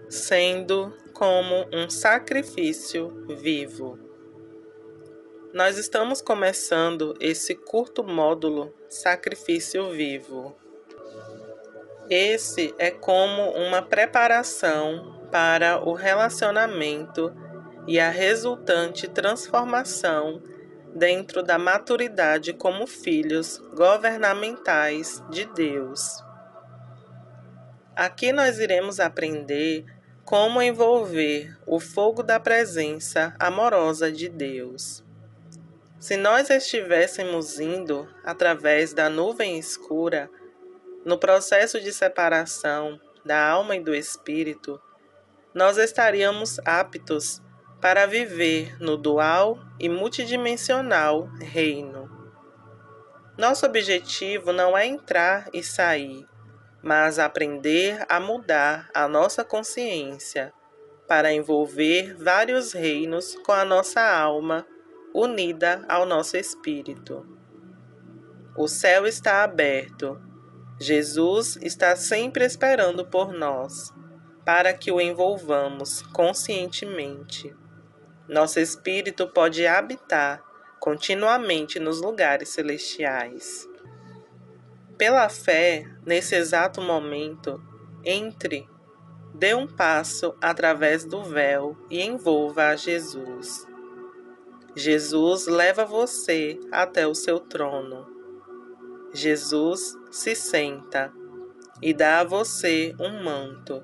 sendo como um sacrifício vivo. Nós estamos começando esse curto módulo Sacrifício Vivo. Esse é como uma preparação para o relacionamento e a resultante transformação dentro da maturidade como filhos governamentais de Deus. Aqui nós iremos aprender como envolver o fogo da presença amorosa de Deus. Se nós estivéssemos indo através da nuvem escura, no processo de separação da alma e do espírito, nós estaríamos aptos para viver no dual e multidimensional reino. Nosso objetivo não é entrar e sair, mas aprender a mudar a nossa consciência para envolver vários reinos com a nossa alma unida ao nosso espírito. O céu está aberto. Jesus está sempre esperando por nós, para que o envolvamos conscientemente. Nosso espírito pode habitar continuamente nos lugares celestiais. Pela fé, nesse exato momento, entre, dê um passo através do véu e envolva a Jesus. Jesus leva você até o seu trono. Jesus se senta e dá a você um manto,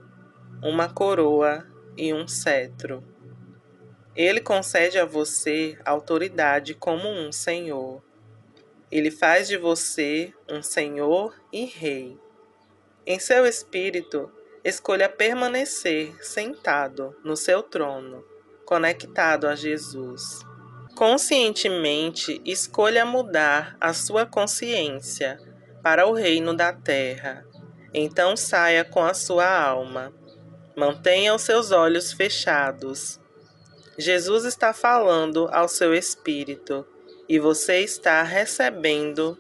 uma coroa e um cetro. Ele concede a você autoridade como um senhor. Ele faz de você um senhor e rei. Em seu espírito, escolha permanecer sentado no seu trono, conectado a Jesus. Conscientemente, escolha mudar a sua consciência para o reino da terra. Então saia com a sua alma. Mantenha os seus olhos fechados. Jesus está falando ao seu espírito e você está recebendo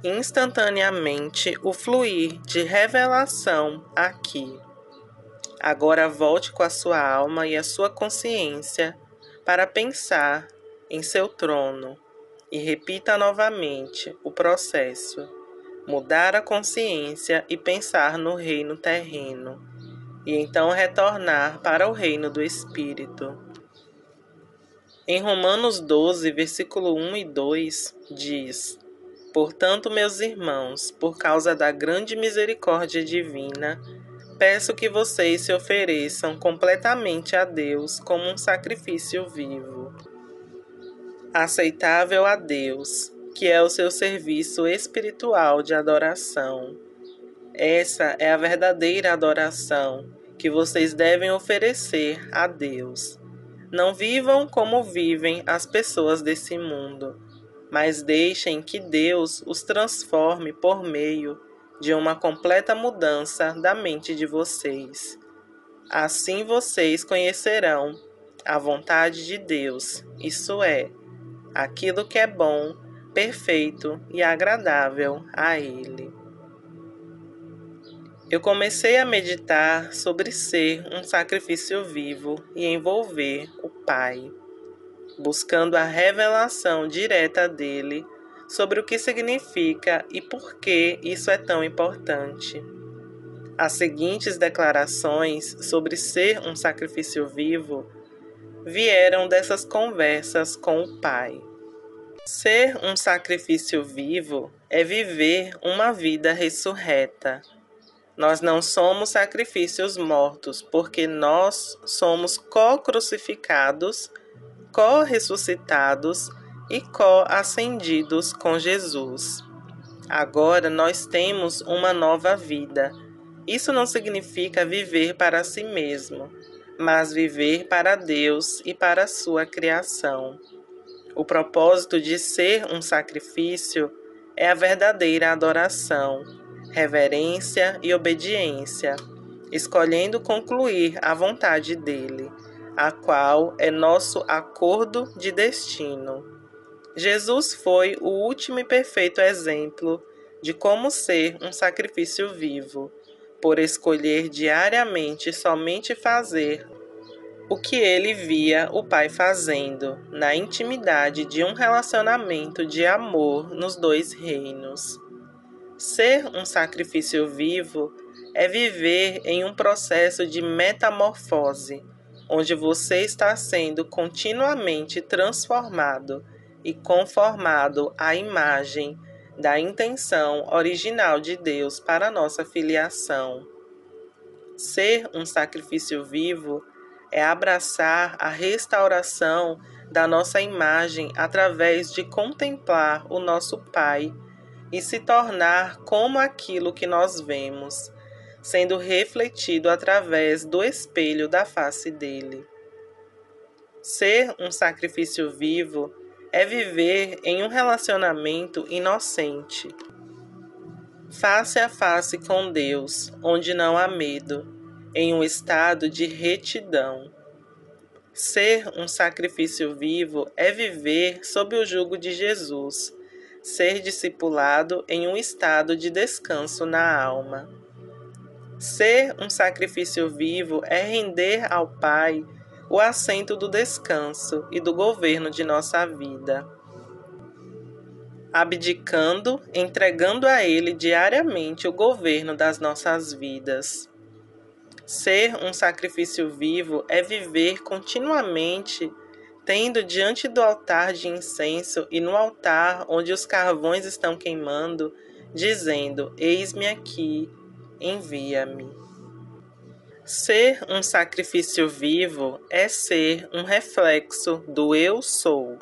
instantaneamente o fluir de revelação aqui. Agora volte com a sua alma e a sua consciência para pensar em seu trono e repita novamente o processo. Mudar a consciência e pensar no reino terreno, e então retornar para o reino do Espírito. Em Romanos 12, versículo 1 e 2, diz: Portanto, meus irmãos, por causa da grande misericórdia divina, peço que vocês se ofereçam completamente a Deus como um sacrifício vivo, aceitável a Deus, que é o seu serviço espiritual de adoração. Essa é a verdadeira adoração que vocês devem oferecer a Deus. Não vivam como vivem as pessoas desse mundo, mas deixem que Deus os transforme por meio de uma completa mudança da mente de vocês. Assim vocês conhecerão a vontade de Deus, isso é, aquilo que é bom, perfeito e agradável a Ele. Eu comecei a meditar sobre ser um sacrifício vivo e envolver o Pai, buscando a revelação direta dele sobre o que significa e por que isso é tão importante. As seguintes declarações sobre ser um sacrifício vivo vieram dessas conversas com o Pai. Ser um sacrifício vivo é viver uma vida ressurreta. Nós não somos sacrifícios mortos, porque nós somos co-crucificados, co-ressuscitados e co-ascendidos com Jesus. Agora nós temos uma nova vida. Isso não significa viver para si mesmo, mas viver para Deus e para a sua criação. O propósito de ser um sacrifício é a verdadeira adoração, reverência e obediência, escolhendo concluir a vontade dele, a qual é nosso acordo de destino. Jesus foi o último e perfeito exemplo de como ser um sacrifício vivo, por escolher diariamente somente fazer o que ele via o Pai fazendo, na intimidade de um relacionamento de amor nos dois reinos. Ser um sacrifício vivo é viver em um processo de metamorfose, onde você está sendo continuamente transformado e conformado à imagem da intenção original de Deus para a nossa filiação. Ser um sacrifício vivo é abraçar a restauração da nossa imagem através de contemplar o nosso Pai e se tornar como aquilo que nós vemos, sendo refletido através do espelho da face dele. Ser um sacrifício vivo é viver em um relacionamento inocente, face a face com Deus, onde não há medo, em um estado de retidão. Ser um sacrifício vivo é viver sob o jugo de Jesus, ser discipulado em um estado de descanso na alma. Ser um sacrifício vivo é render ao Pai o assento do descanso e do governo de nossa vida, abdicando, entregando a Ele diariamente o governo das nossas vidas. Ser um sacrifício vivo é viver continuamente tendo diante do altar de incenso e no altar onde os carvões estão queimando, dizendo: eis-me aqui, envia-me. Ser um sacrifício vivo é ser um reflexo do eu sou.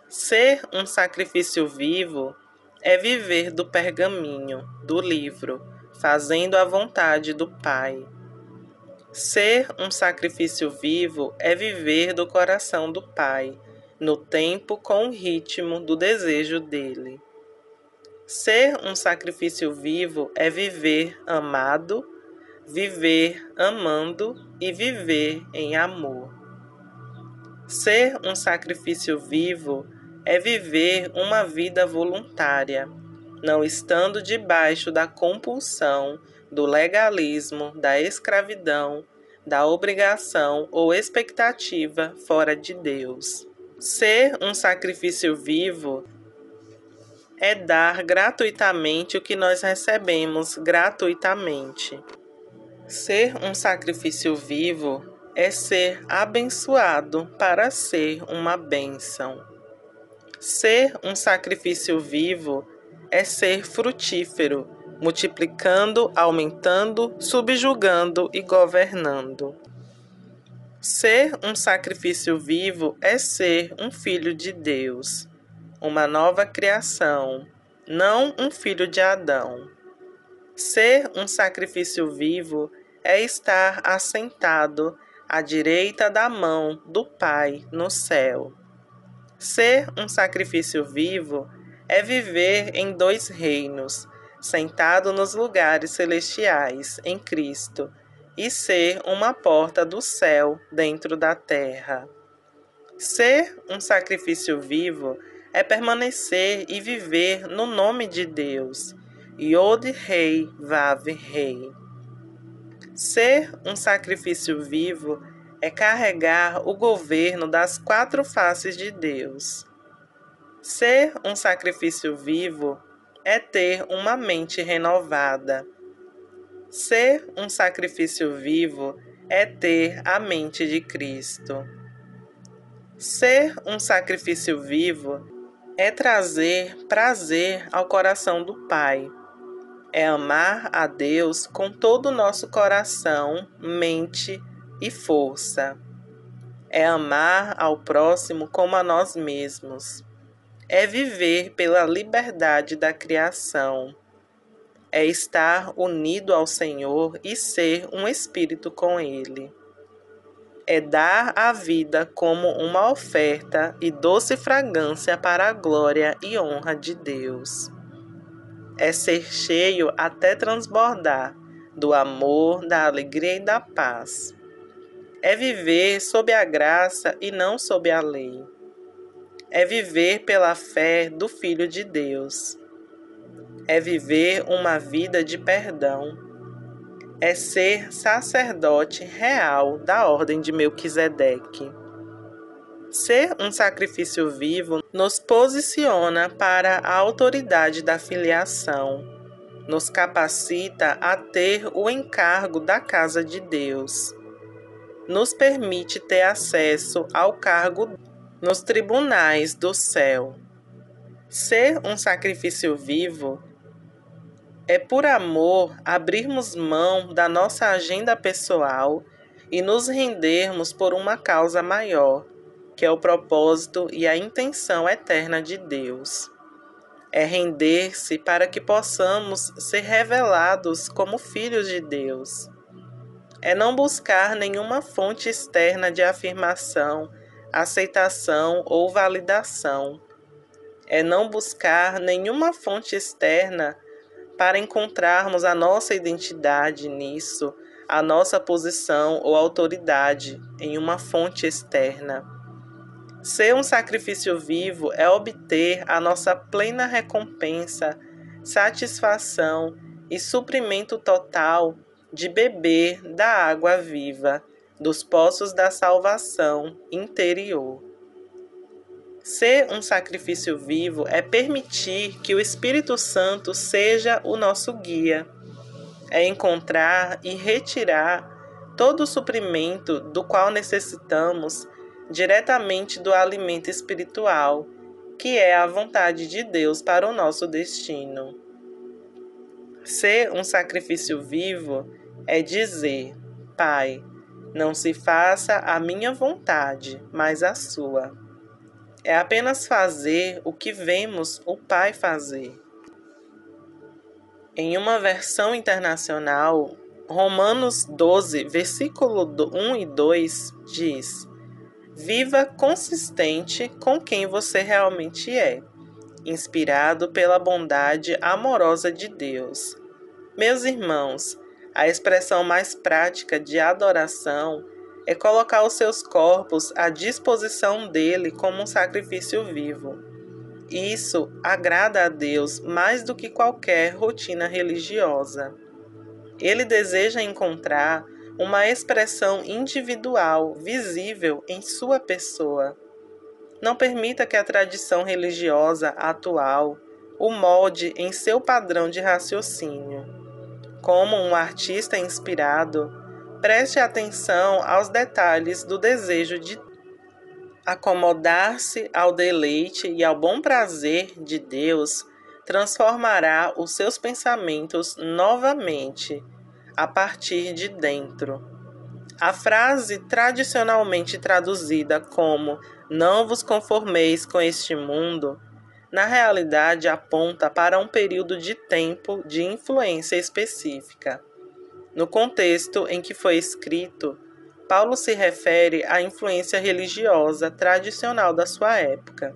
Ser um sacrifício vivo é viver do pergaminho, do livro, fazendo a vontade do Pai. Ser um sacrifício vivo é viver do coração do Pai, no tempo com o ritmo do desejo dele. Ser um sacrifício vivo é viver amado, viver amando e viver em amor. Ser um sacrifício vivo é viver uma vida voluntária, não estando debaixo da compulsão, do legalismo, da escravidão, da obrigação ou expectativa fora de Deus. Ser um sacrifício vivo é dar gratuitamente o que nós recebemos gratuitamente. Ser um sacrifício vivo é ser abençoado para ser uma bênção. Ser um sacrifício vivo é ser frutífero, multiplicando, aumentando, subjugando e governando. Ser um sacrifício vivo é ser um filho de Deus, uma nova criação, não um filho de Adão. Ser um sacrifício vivo é estar assentado à direita da mão do Pai no céu. Ser um sacrifício vivo é viver em dois reinos, sentado nos lugares celestiais em Cristo, e ser uma porta do céu dentro da terra. Ser um sacrifício vivo é permanecer e viver no nome de Deus, Yod Rei Vav Rei. Ser um sacrifício vivo é carregar o governo das quatro faces de Deus. Ser um sacrifício vivo é ter uma mente renovada. Ser um sacrifício vivo é ter a mente de Cristo. Ser um sacrifício vivo é trazer prazer ao coração do Pai. É amar a Deus com todo o nosso coração, mente e força. É amar ao próximo como a nós mesmos. É viver pela liberdade da criação. É estar unido ao Senhor e ser um espírito com Ele. É dar a vida como uma oferta e doce fragrância para a glória e honra de Deus. É ser cheio até transbordar do amor, da alegria e da paz. É viver sob a graça e não sob a lei. É viver pela fé do Filho de Deus. É viver uma vida de perdão. é ser sacerdote real da ordem de Melquisedeque. Ser um sacrifício vivo nos posiciona para a autoridade da filiação, nos capacita a ter o encargo da casa de Deus, nos permite ter acesso ao cargo nos tribunais do céu. Ser um sacrifício vivo é, por amor, abrirmos mão da nossa agenda pessoal e nos rendermos por uma causa maior, que é o propósito e a intenção eterna de Deus. É render-se para que possamos ser revelados como filhos de Deus. É não buscar nenhuma fonte externa de afirmação, aceitação ou validação. É não buscar nenhuma fonte externa para encontrarmos a nossa identidade nisso, a nossa posição ou autoridade em uma fonte externa. Ser um sacrifício vivo é obter a nossa plena recompensa, satisfação e suprimento total de beber da água viva, dos poços da salvação interior. Ser um sacrifício vivo é permitir que o Espírito Santo seja o nosso guia, é encontrar e retirar todo o suprimento do qual necessitamos diretamente do alimento espiritual, que é a vontade de Deus para o nosso destino. Ser um sacrifício vivo é dizer: Pai, não se faça a minha vontade, mas a sua. É apenas fazer o que vemos o Pai fazer. Em uma versão internacional, Romanos 12, versículo 1 e 2 diz: Viva consistente com quem você realmente é, inspirado pela bondade amorosa de Deus. Meus irmãos, a expressão mais prática de adoração é colocar os seus corpos à disposição dele como um sacrifício vivo. Isso agrada a Deus mais do que qualquer rotina religiosa. Ele deseja encontrar uma expressão individual, visível em sua pessoa. Não permita que a tradição religiosa atual o molde em seu padrão de raciocínio. Como um artista inspirado, preste atenção aos detalhes do desejo de acomodar-se ao deleite e ao bom prazer de Deus transformará os seus pensamentos novamente a partir de dentro. A frase tradicionalmente traduzida como "não vos conformeis com este mundo", na realidade aponta para um período de tempo de influência específica. No contexto em que foi escrito, Paulo se refere à influência religiosa tradicional da sua época,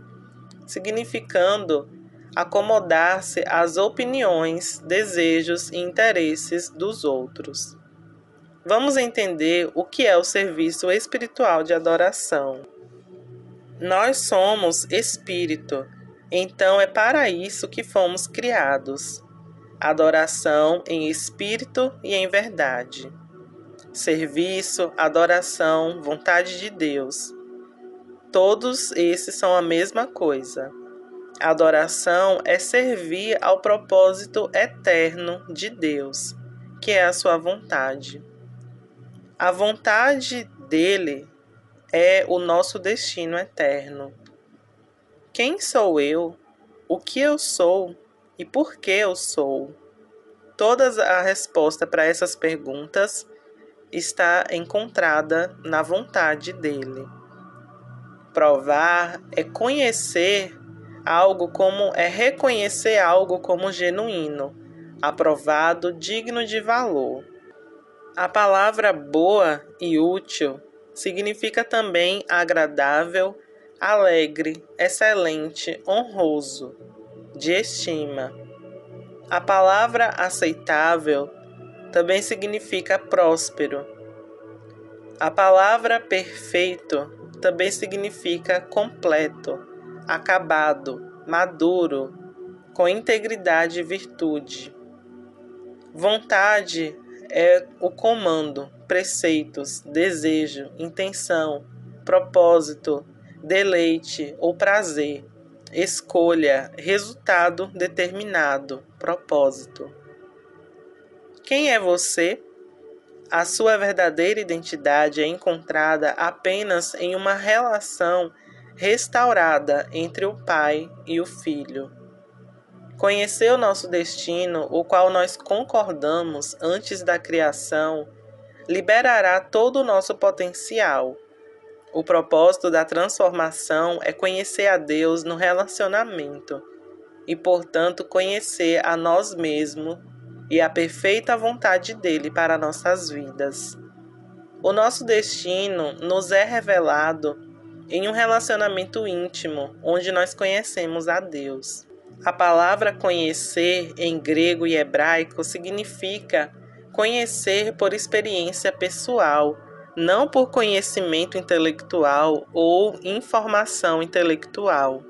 significando acomodar-se às opiniões, desejos e interesses dos outros. Vamos entender o que é o serviço espiritual de adoração. Nós somos espírito, então é para isso que fomos criados. Adoração em espírito e em verdade. Serviço, adoração, vontade de Deus. Todos esses são a mesma coisa. Adoração é servir ao propósito eterno de Deus, que é a sua vontade. A vontade dele é o nosso destino eterno. Quem sou eu? O que eu sou? E por que eu sou? Toda a resposta para essas perguntas está encontrada na vontade dele. Provar é conhecer algo como reconhecer algo como genuíno, aprovado, digno de valor. A palavra boa e útil significa também agradável, alegre, excelente, honroso, de estima. A palavra aceitável também significa próspero. A palavra perfeito também significa completo, acabado, maduro, com integridade e virtude. Vontade é o comando, preceitos, desejo, intenção, propósito, deleite ou prazer, escolha, resultado determinado, propósito. Quem é você? A sua verdadeira identidade é encontrada apenas em uma relação restaurada entre o Pai e o Filho. Conhecer o nosso destino, o qual nós concordamos antes da criação, liberará todo o nosso potencial. O propósito da transformação é conhecer a Deus no relacionamento e, portanto, conhecer a nós mesmos e a perfeita vontade dele para nossas vidas. O nosso destino nos é revelado em um relacionamento íntimo, onde nós conhecemos a Deus. A palavra conhecer em grego e hebraico significa conhecer por experiência pessoal, não por conhecimento intelectual ou informação intelectual.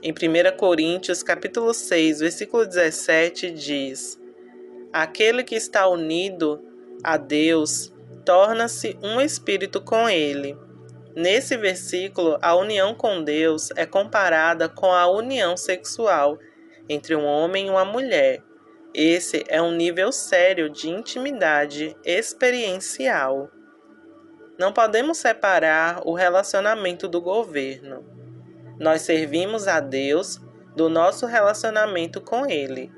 Em 1 Coríntios, capítulo 6, versículo 17, diz: aquele que está unido a Deus torna-se um espírito com ele. Nesse versículo, a união com Deus é comparada com a união sexual entre um homem e uma mulher. Esse é um nível sério de intimidade experiencial. Não podemos separar o relacionamento do governo. Nós servimos a Deus do nosso relacionamento com Ele,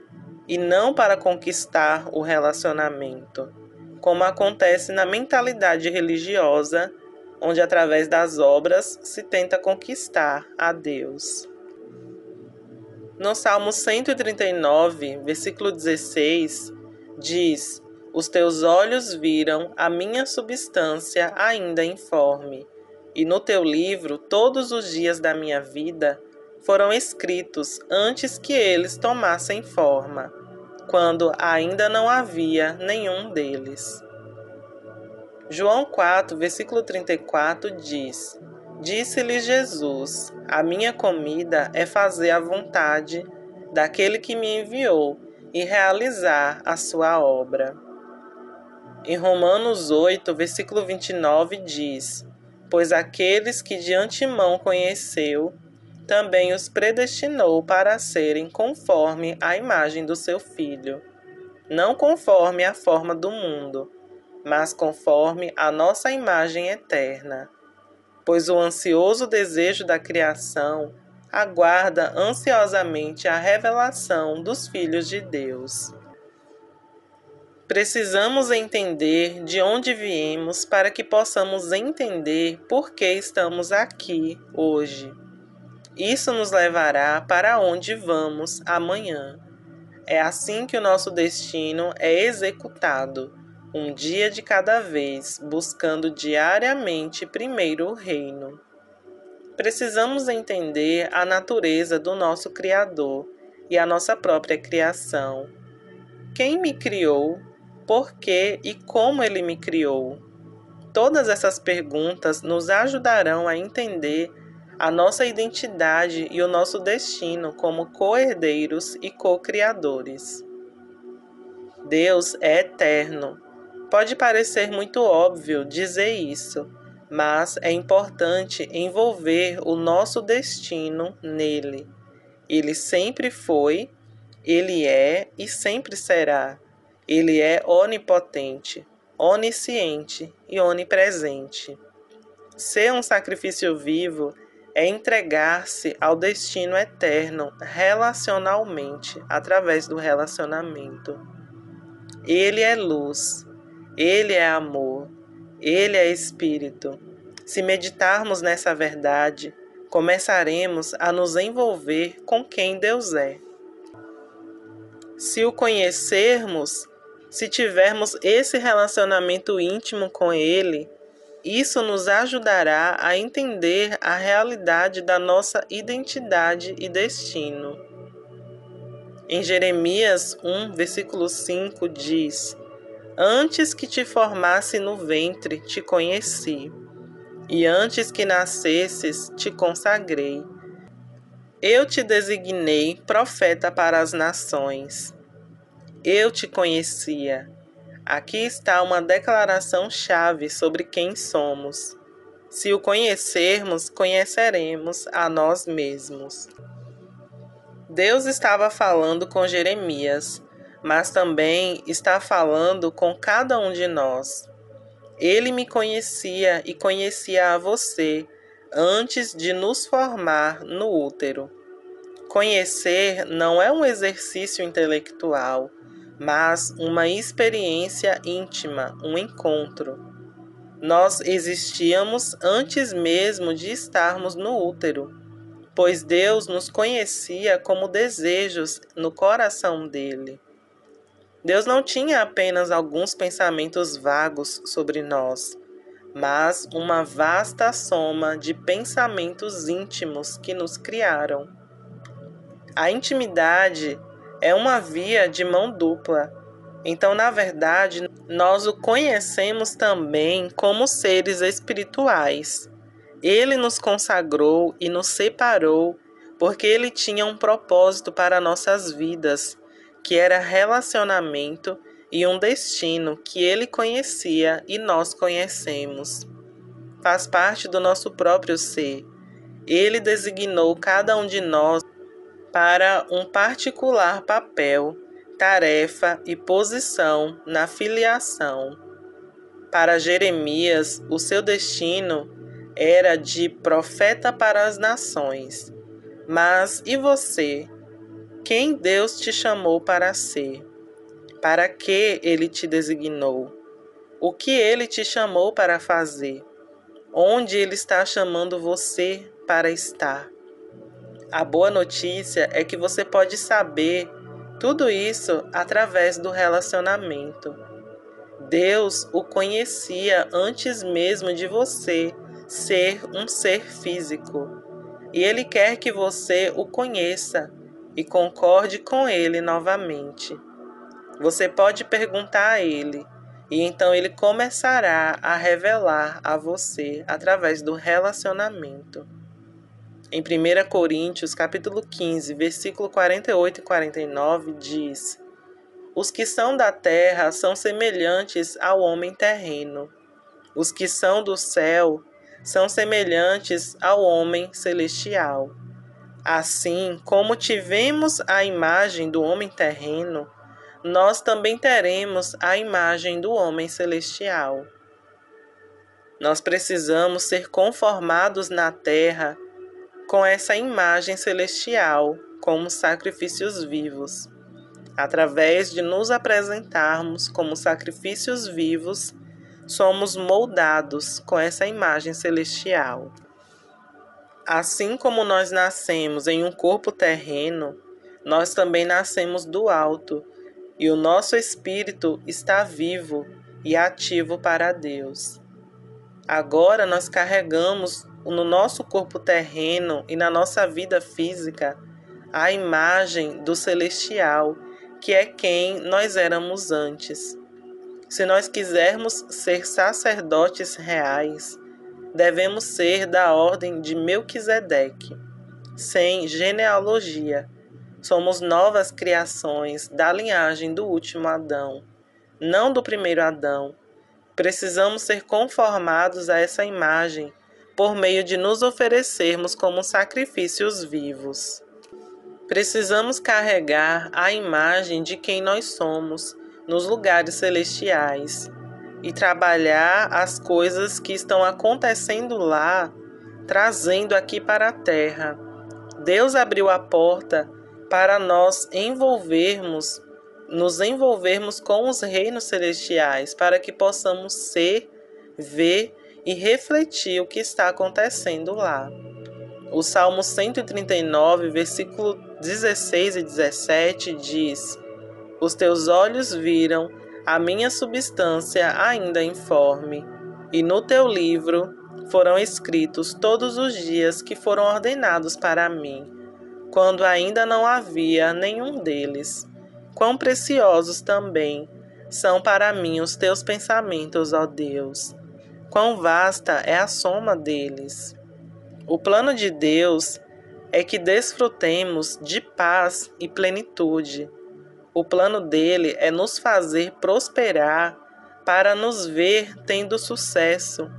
e não para conquistar o relacionamento, como acontece na mentalidade religiosa, onde através das obras se tenta conquistar a Deus. No Salmo 139, versículo 16, diz: os teus olhos viram a minha substância ainda informe, e no teu livro todos os dias da minha vida foram escritos antes que eles tomassem forma, quando ainda não havia nenhum deles. João 4, versículo 34 diz: disse-lhe Jesus: a minha comida é fazer a vontade daquele que me enviou e realizar a sua obra. Em Romanos 8, versículo 29 diz: pois aqueles que de antemão conheceu, também os predestinou para serem conforme a imagem do seu Filho, não conforme a forma do mundo, mas conforme a nossa imagem eterna. Pois o ansioso desejo da criação aguarda ansiosamente a revelação dos filhos de Deus. Precisamos entender de onde viemos para que possamos entender por que estamos aqui hoje. Isso nos levará para onde vamos amanhã. É assim que o nosso destino é executado, um dia de cada vez, buscando diariamente primeiro o reino. Precisamos entender a natureza do nosso Criador e a nossa própria criação. Quem me criou? Por que e como ele me criou? Todas essas perguntas nos ajudarão a entender a nossa identidade e o nosso destino como co-herdeiros e co-criadores. Deus é eterno. Pode parecer muito óbvio dizer isso, mas é importante envolver o nosso destino nele. Ele sempre foi, ele é e sempre será. Ele é onipotente, onisciente e onipresente. Ser um sacrifício vivo é entregar-se ao destino eterno relacionalmente, através do relacionamento. Ele é luz, ele é amor, ele é espírito. Se meditarmos nessa verdade, começaremos a nos envolver com quem Deus é. Se o conhecermos, se tivermos esse relacionamento íntimo com Ele, isso nos ajudará a entender a realidade da nossa identidade e destino. Em Jeremias 1, versículo 5 diz: antes que te formasse no ventre, te conheci, e antes que nascesses, te consagrei. Eu te designei profeta para as nações. Eu te conhecia. Aqui está uma declaração-chave sobre quem somos. Se o conhecermos, conheceremos a nós mesmos. Deus estava falando com Jeremias, mas também está falando com cada um de nós. Ele me conhecia e conhecia a você antes de nos formar no útero. Conhecer não é um exercício intelectual, mas uma experiência íntima, um encontro. Nós existíamos antes mesmo de estarmos no útero, pois Deus nos conhecia como desejos no coração dele. Deus não tinha apenas alguns pensamentos vagos sobre nós, mas uma vasta soma de pensamentos íntimos que nos criaram. A intimidade é uma via de mão dupla. Então, na verdade, nós o conhecemos também como seres espirituais. Ele nos consagrou e nos separou porque ele tinha um propósito para nossas vidas, que era relacionamento e um destino que ele conhecia e nós conhecemos. Faz parte do nosso próprio ser. Ele designou cada um de nós para um particular papel, tarefa e posição na filiação. Para Jeremias, o seu destino era de profeta para as nações. Mas e você? Quem Deus te chamou para ser? Para que ele te designou? O que ele te chamou para fazer? Onde ele está chamando você para estar? A boa notícia é que você pode saber tudo isso através do relacionamento. Deus o conhecia antes mesmo de você ser um ser físico. E Ele quer que você o conheça e concorde com Ele novamente. Você pode perguntar a Ele, e então Ele começará a revelar a você através do relacionamento. Em 1 Coríntios, capítulo 15, versículo 48 e 49, diz: Os que são da terra são semelhantes ao homem terreno. Os que são do céu são semelhantes ao homem celestial. Assim como tivemos a imagem do homem terreno, nós também teremos a imagem do homem celestial. Nós precisamos ser conformados na terra com essa imagem celestial, como sacrifícios vivos. Através de nos apresentarmos como sacrifícios vivos, somos moldados com essa imagem celestial. Assim como nós nascemos em um corpo terreno, nós também nascemos do alto, e o nosso espírito está vivo e ativo para Deus. Agora nós carregamos no nosso corpo terreno e na nossa vida física a imagem do celestial, que é quem nós éramos antes. Se nós quisermos ser sacerdotes reais, devemos ser da ordem de Melquisedeque, sem genealogia. Somos novas criações da linhagem do último Adão, não do primeiro Adão. Precisamos ser conformados a essa imagem por meio de nos oferecermos como sacrifícios vivos. Precisamos carregar a imagem de quem nós somos nos lugares celestiais e trabalhar as coisas que estão acontecendo lá, trazendo aqui para a terra. Deus abriu a porta para nós nos envolvermos com os reinos celestiais, para que possamos ser, ver e refletir o que está acontecendo lá. O Salmo 139, versículo 16 e 17 diz: Os teus olhos viram a minha substância ainda informe, e no teu livro foram escritos todos os dias que foram ordenados para mim, quando ainda não havia nenhum deles. Quão preciosos também são para mim os teus pensamentos, ó Deus! Quão vasta é a soma deles! O plano de Deus é que desfrutemos de paz e plenitude. O plano dele é nos fazer prosperar para nos ver tendo sucesso.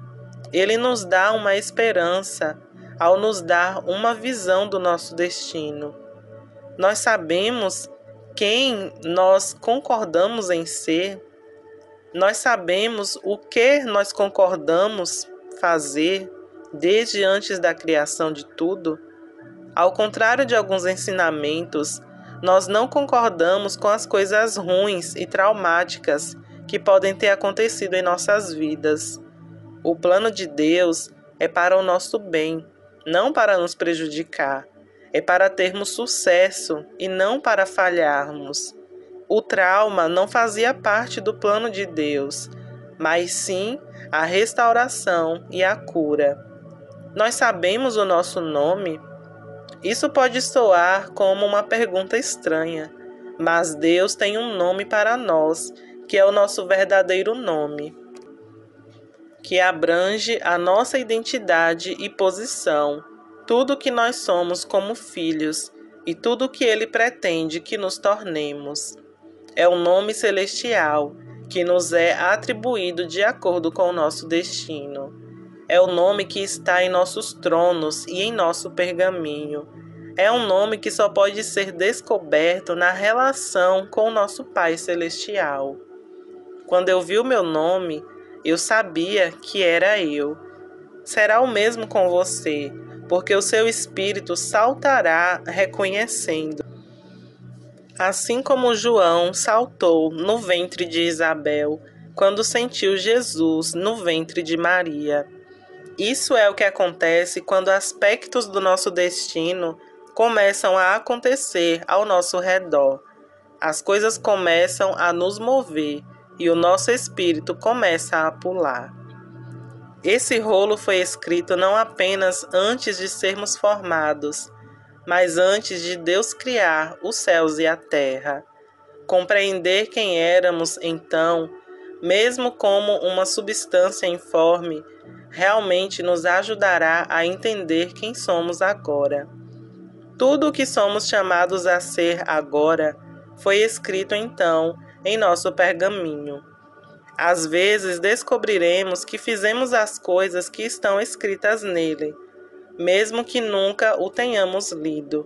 Ele nos dá uma esperança ao nos dar uma visão do nosso destino. Nós sabemos quem nós concordamos em ser, nós sabemos o que nós concordamos fazer desde antes da criação de tudo. Ao contrário de alguns ensinamentos, nós não concordamos com as coisas ruins e traumáticas que podem ter acontecido em nossas vidas. O plano de Deus é para o nosso bem, não para nos prejudicar. É para termos sucesso e não para falharmos. O trauma não fazia parte do plano de Deus, mas sim a restauração e a cura. Nós sabemos o nosso nome? Isso pode soar como uma pergunta estranha, mas Deus tem um nome para nós, que é o nosso verdadeiro nome, que abrange a nossa identidade e posição, tudo que nós somos como filhos e tudo que Ele pretende que nos tornemos. É um nome celestial que nos é atribuído de acordo com o nosso destino. É o nome que está em nossos tronos e em nosso pergaminho. É um nome que só pode ser descoberto na relação com o nosso Pai Celestial. Quando eu vi o meu nome, eu sabia que era eu. Será o mesmo com você, porque o seu espírito saltará reconhecendo. Assim como João saltou no ventre de Isabel, quando sentiu Jesus no ventre de Maria. Isso é o que acontece quando aspectos do nosso destino começam a acontecer ao nosso redor. As coisas começam a nos mover e o nosso espírito começa a pular. Esse rolo foi escrito não apenas antes de sermos formados, mas antes de Deus criar os céus e a terra. Compreender quem éramos então, mesmo como uma substância informe, realmente nos ajudará a entender quem somos agora. Tudo o que somos chamados a ser agora foi escrito então em nosso pergaminho. Às vezes descobriremos que fizemos as coisas que estão escritas nele, mesmo que nunca o tenhamos lido.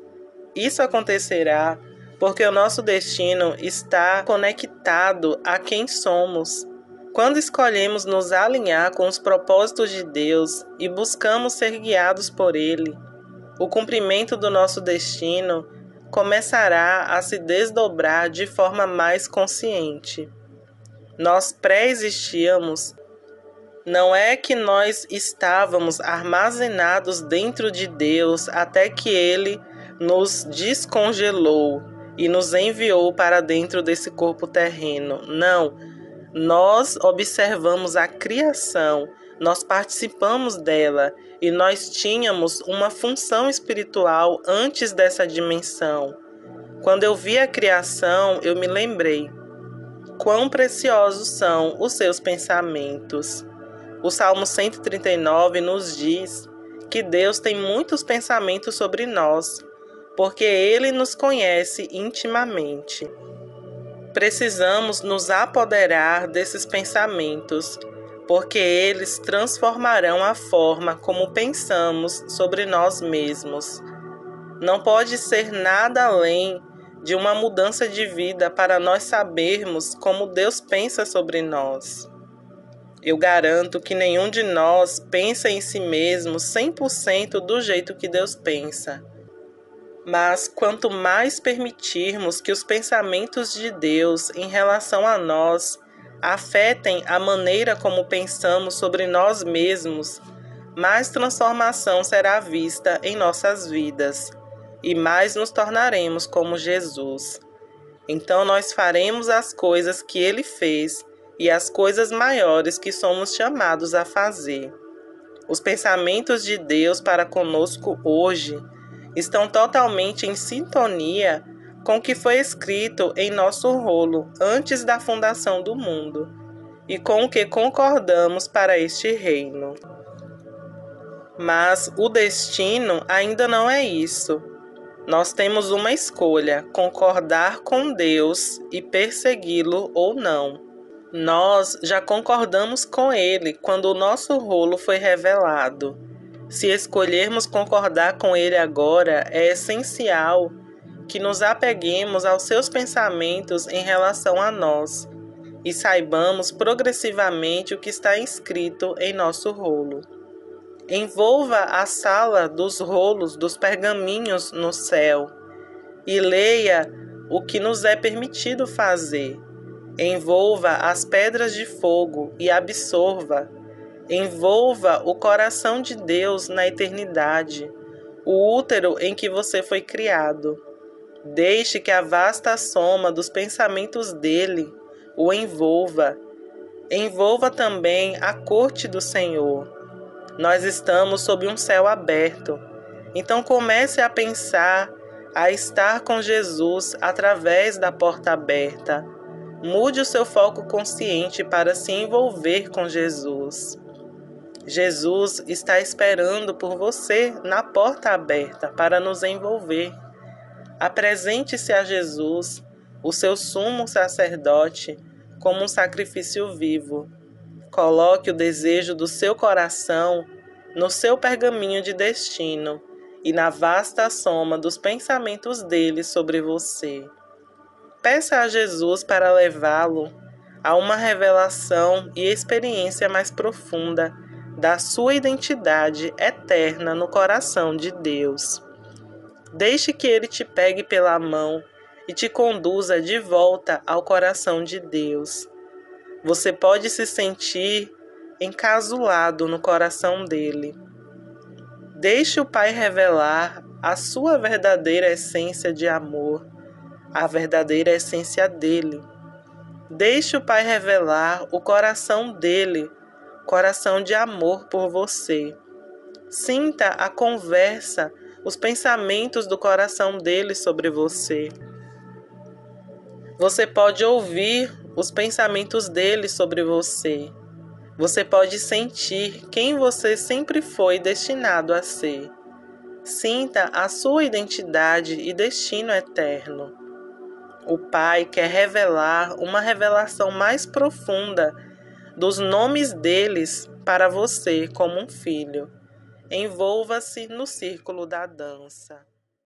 Isso acontecerá porque o nosso destino está conectado a quem somos. Quando escolhemos nos alinhar com os propósitos de Deus e buscamos ser guiados por Ele, o cumprimento do nosso destino começará a se desdobrar de forma mais consciente. Nós pré-existíamos. Não é que nós estávamos armazenados dentro de Deus até que Ele nos descongelou e nos enviou para dentro desse corpo terreno. Não, nós observamos a criação, nós participamos dela e nós tínhamos uma função espiritual antes dessa dimensão. Quando eu vi a criação, eu me lembrei quão preciosos são os seus pensamentos. O Salmo 139 nos diz que Deus tem muitos pensamentos sobre nós, porque Ele nos conhece intimamente. Precisamos nos apoderar desses pensamentos, porque eles transformarão a forma como pensamos sobre nós mesmos. Não pode ser nada além de uma mudança de vida para nós sabermos como Deus pensa sobre nós. Eu garanto que nenhum de nós pensa em si mesmo 100% do jeito que Deus pensa. Mas quanto mais permitirmos que os pensamentos de Deus em relação a nós afetem a maneira como pensamos sobre nós mesmos, mais transformação será vista em nossas vidas e mais nos tornaremos como Jesus. Então nós faremos as coisas que Ele fez e as coisas maiores que somos chamados a fazer. Os pensamentos de Deus para conosco hoje estão totalmente em sintonia com o que foi escrito em nosso rolo antes da fundação do mundo e com o que concordamos para este reino. Mas o destino ainda não é isso. Nós temos uma escolha: concordar com Deus e persegui-lo ou não. Nós já concordamos com Ele quando o nosso rolo foi revelado. Se escolhermos concordar com Ele agora, é essencial que nos apeguemos aos seus pensamentos em relação a nós e saibamos progressivamente o que está escrito em nosso rolo. Envolva a sala dos rolos dos pergaminhos no céu e leia o que nos é permitido fazer. Envolva as pedras de fogo e absorva. Envolva o coração de Deus na eternidade, o útero em que você foi criado. Deixe que a vasta soma dos pensamentos dele o envolva. Envolva também a corte do Senhor. Nós estamos sob um céu aberto. Então comece a pensar, a estar com Jesus através da porta aberta. Mude o seu foco consciente para se envolver com Jesus. Jesus está esperando por você na porta aberta para nos envolver. Apresente-se a Jesus, o seu sumo sacerdote, como um sacrifício vivo. Coloque o desejo do seu coração no seu pergaminho de destino e na vasta soma dos pensamentos dele sobre você. Peça a Jesus para levá-lo a uma revelação e experiência mais profunda da sua identidade eterna no coração de Deus. Deixe que ele te pegue pela mão e te conduza de volta ao coração de Deus. Você pode se sentir encasulado no coração dele. Deixe o Pai revelar a sua verdadeira essência de amor, a verdadeira essência dele. Deixe o Pai revelar o coração dele, coração de amor por você. Sinta a conversa, os pensamentos do coração dele sobre você. Você pode ouvir os pensamentos dele sobre você. Você pode sentir quem você sempre foi destinado a ser. Sinta a sua identidade e destino eterno. O Pai quer revelar uma revelação mais profunda dos nomes deles para você como um filho. Envolva-se no círculo da dança.